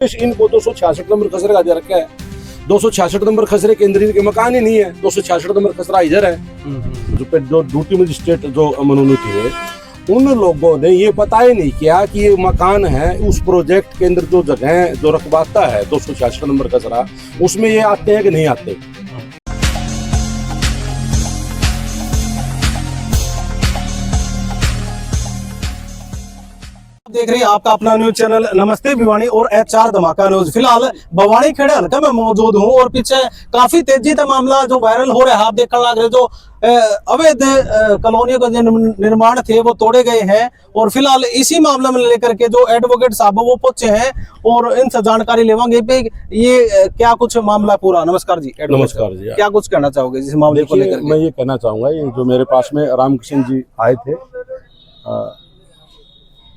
इनको 266 नंबर खसरे का दे रखा है। 266 नंबर खसरे के अंदर इनके मकान ही नहीं है। 266 नंबर खसरा इधर है। जो ड्यूटी मजिस्ट्रेट जो मनोनीत हुए, उन लोगों ने ये पता ही नहीं किया कि ये मकान है उस प्रोजेक्ट के अंदर जो जगह जो रकबाता है 266 नंबर खसरा, उसमें ये आते हैं कि नहीं आते। देख रहे हैं आपका अपना न्यूज चैनल नमस्ते भिवानी और HR धमाका न्यूज। फिलहाल भवानी खेड़े हल्का में मौजूद हूं और पीछे काफी तेजी से मामला जो वायरल हो रहा है, आप देखने लग रहे जो अवैध कॉलोनियों का निर्माण थे वो तोड़े गए हैं और फिलहाल इसी मामले में लेकर के जो एडवोकेट साहब वो पहुंचे हैं और इनसे जानकारी लेवांगे पे ये क्या कुछ मामला पूरा। नमस्कार जी। नमस्कार जी। क्या कुछ कहना चाहोगे इस मामले को लेकर? मैं ये कहना चाहूंगा, ये जो मेरे पास में रामकृष्ण जी आए थे,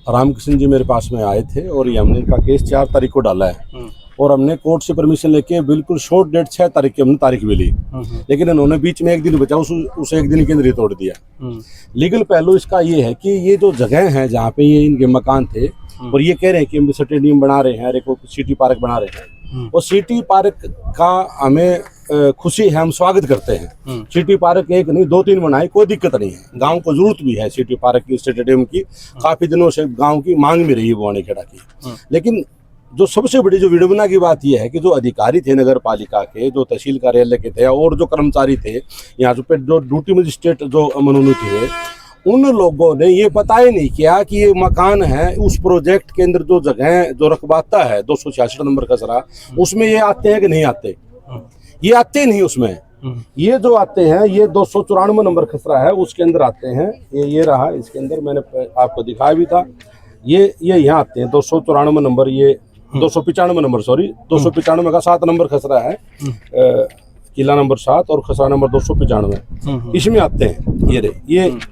रामकृष्ण जी मेरे पास में आए थे और ये हमने इनका केस 4 तारीख को डाला है और हमने कोर्ट से परमिशन लेके बिल्कुल शॉर्ट डेट 6 तारीख की हमने तारीख भी ली, लेकिन इन्होंने बीच में एक दिन बचा, उस एक दिन के अंदर ही तोड़ दिया। लीगल पहलू इसका ये है कि ये जो जगह है जहाँ पे ये इनके मकान थे और ये कह रहे हैं कि हम स्टेडियम बना रहे हैं, एक सिटी पार्क बना रहे हैं, और सिटी पार्क का हमें खुशी है, हम स्वागत करते हैं। सिटी पार्क एक नहीं 2-3 बनाए, कोई दिक्कत नहीं है। गांव को जरूरत भी है सिटी पार्क की, स्टेडियम की, काफी दिनों से गांव की मांग में रही है भवानी खेड़ा की। लेकिन जो सबसे बड़ी जो विडंबना की बात यह है कि जो अधिकारी थे नगर पालिका के, जो तहसील कार्यालय के थे और जो कर्मचारी थे यहाँ पे जो ड्यूटी मजिस्ट्रेट जो मनोनीत हुए, उन लोगों ने ये पता ही नहीं किया कि ये मकान है उस प्रोजेक्ट के अंदर जो जगह जो रकबाता है 266 नंबर खसरा, उसमें ये आते हैं कि नहीं आते। ये आते नहीं उसमें। ये जो आते हैं ये 294 नंबर खसरा है उसके अंदर आते हैं। ये रहा, इसके अंदर मैंने आपको दिखाया भी था। ये यहाँ आते हैं 294 नंबर, ये 295 नंबर, सॉरी 295 का 7 नंबर खसरा है, किला नंबर 7 और खसरा नंबर 295, इसमें आते हैं।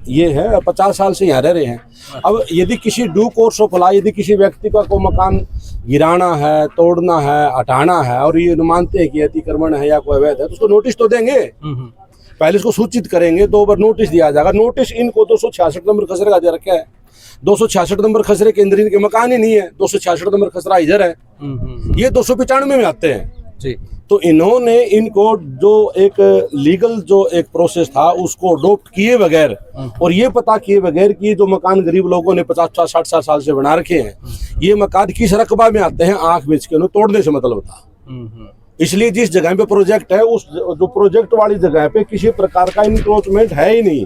ये है 50 साल से यहाँ रह रहे हैं। अब यदि किसी ड्यू कोर्स ऑफ लॉ, यदि किसी व्यक्ति का कोई मकान गिराना है, तोड़ना है, हटाना है और ये मानते हैं कि अतिक्रमण है या कोई अवैध है, तो उसको नोटिस तो देंगे, पहले इसको सूचित करेंगे, 2 बार नोटिस दिया जाएगा। नोटिस इनको 266 नंबर खसरे का दे रखा है। 266 नंबर खसरे के अंदर इनके मकान ही नहीं है। 266 नंबर खसरा इधर है। ये 295 में आते हैं जी। तो इन्होंने इनको जो एक लीगल जो एक प्रोसेस था उसको अडॉप्ट किए बगैर और ये पता किए बगैर कि जो मकान गरीब लोगों ने 50-60 साल से बना रखे हैं, ये मकान किस रकबा में आते हैं, आंख बेच के उन्हें तोड़ने से मतलब था। इसलिए जिस जगह पे प्रोजेक्ट है, उस जो प्रोजेक्ट वाली जगह पे किसी प्रकार का इंक्रोचमेंट है ही नहीं।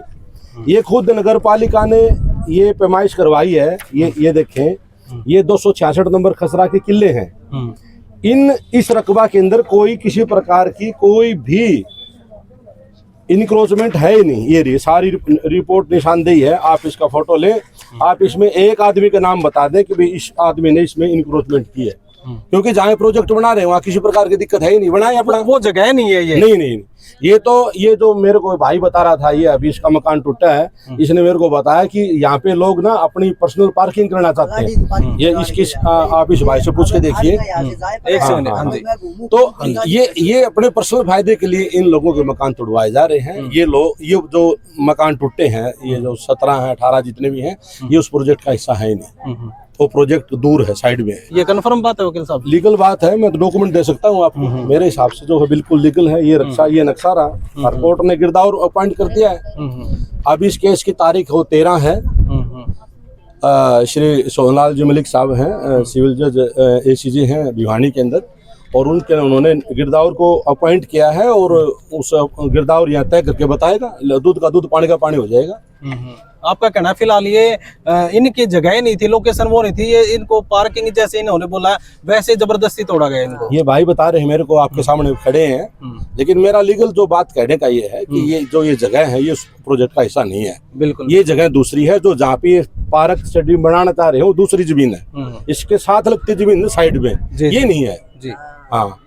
ये खुद नगर पालिका ने ये पैमाइश करवाई है। ये देखें, ये 266 नंबर खसरा के किले हैं। इस रकबा के अंदर कोई किसी प्रकार की कोई भी इनक्रोचमेंट है ही नहीं। ये सारी रिपोर्ट निशानदेही है, आप इसका फोटो लें, आप इसमें एक आदमी का नाम बता दें कि भाई इस आदमी ने इसमें इनक्रोचमेंट की है, क्योंकि जहाँ प्रोजेक्ट बना रहे हैं वहाँ किसी प्रकार की दिक्कत है ही नहीं। बनाए अपना, वो जगह नहीं है ये। नहीं, ये जो मेरे को भाई बता रहा था, ये अभी इसका मकान टूटा है, इसने मेरे को बताया कि यहाँ पे लोग ना अपनी पर्सनल पार्किंग करना चाहते हैं। ये इसकी आप इस भाई से पूछ के देखिए। एक सेकंड। हाँ जी। तो ये अपने पर्सनल फायदे के लिए इन लोगों के मकान तोड़वाए जा रहे हैं। ये जो मकान टूटे हैं, ये जो 17 है 18 जितने भी हैं, ये उस प्रोजेक्ट का हिस्सा है ही नहीं। वो प्रोजेक्ट दूर है, साइड में है। ये कंफर्म बात है वकील साहब? लीगल बात है, मैं तो डॉक्यूमेंट दे सकता हूँ आपको। मेरे हिसाब से जो है बिल्कुल लीगल है। ये नक्शा रहा और कोर्ट ने गिरदावर अपॉइंट कर दिया है। अब इस केस की तारीख हो 13 है। श्री सोहनलाल जी मलिक साहब हैं, सिविल जज ACG हैं भिवानी के अंदर, और उन्होंने गिरदावर को अपॉइंट किया है और उस गिरदावर यहाँ तय करके बताएगा। दूध का दूध, पानी का पानी हो जाएगा। आपका कहना है फिलहाल ये इनकी जगह नहीं थी, लोकेशन वो नहीं थी, ये इनको पार्किंग जैसे इन्होंने बोला वैसे जबरदस्ती तोड़ा गया इनको। ये भाई बता रहे हैं मेरे को, आपके सामने खड़े हैं। लेकिन मेरा लीगल जो बात कहने का ये है कि ये जगह है, ये प्रोजेक्ट का हिस्सा नहीं है। बिल्कुल, ये जगह दूसरी है। जो जहाँ पे पार्क स्टेडियम बनाना चाह रहे हो दूसरी जमीन है, इसके साथ लगती जमीन साइड में, ये नहीं है जी। हाँ,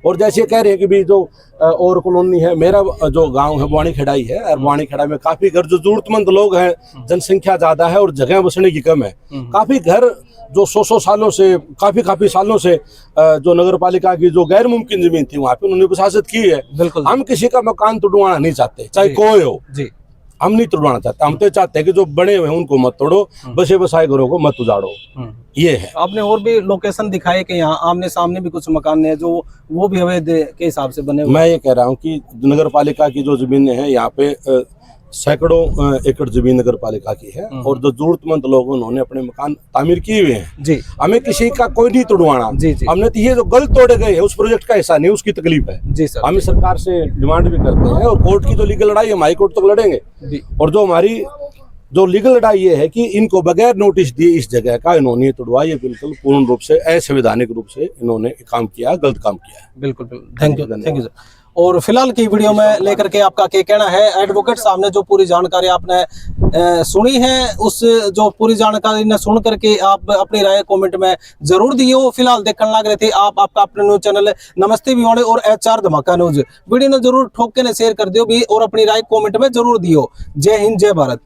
और जैसे कह रहे हैं कि भी जो और कॉलोनी है, मेरा जो गांव है भवानी खेड़ाई है, और भवानी खेड़ा में काफी घर जो जरूरतमंद लोग हैं, जनसंख्या ज्यादा है और जगह बसने की कम है। काफी घर जो 100 सालों से, काफी सालों से जो नगर पालिका की जो गैर मुमकिन जमीन थी वहाँ पे उन्होंने वसासत की है। बिल्कुल, हम किसी का मकान तोड़वाना नहीं चाहते, चाहे कोई हो जी। हम नहीं तोड़वाना चाहते, हम तो चाहते हैं कि जो बने हुए हैं उनको मत तोड़ो, बसे बसाए घरों को मत उजाड़ो, ये है। आपने और भी लोकेशन दिखाए कि यहाँ आमने सामने भी कुछ मकान है जो वो भी अवैध के हिसाब से बने हुए मैं ये कह रहा हूँ कि नगर पालिका की जो जमीनें हैं यहाँ पे सैकड़ों एकड़ जमीन नगर पालिका की है, और जो जरूरतमंद लोग उन्होंने अपने मकान तामीर किए हुए हैं। जी हमें किसी का कोई नहीं तोड़वाना। जी जी हमने तो ये जो गलत तोड़े गए हैं उस प्रोजेक्ट का हिस्सा नहीं, उसकी तकलीफ है। जी सर हम सरकार से डिमांड भी करते हैं, और कोर्ट की जो लीगल लड़ाई हम हाई कोर्ट तक लड़ेंगे। जी और जो हमारी जो लीगल लड़ाई ये है कि इनको बगैर नोटिस दिए इस जगह का इन्होंने तोड़वा, ये बिल्कुल पूर्ण रूप से असंवैधानिक रूप से इन्होंने काम किया, गलत काम किया है। बिल्कुल थैंक यू सर। और फिलहाल की वीडियो में लेकर के आपका क्या कहना है? एडवोकेट साहब ने जो पूरी जानकारी आपने सुनी है, उस जो पूरी जानकारी ने सुन करके आप अपनी राय कमेंट में जरूर दियो। फिलहाल देखने लग रहे थे आप आपका अपने न्यूज चैनल नमस्ते भिवानी और HR धमाका न्यूज, वीडियो ने जरूर ठोक के ने शेयर कर दियो भी और अपनी राय कमेंट में जरूर दियो। जय हिंद, जय भारत।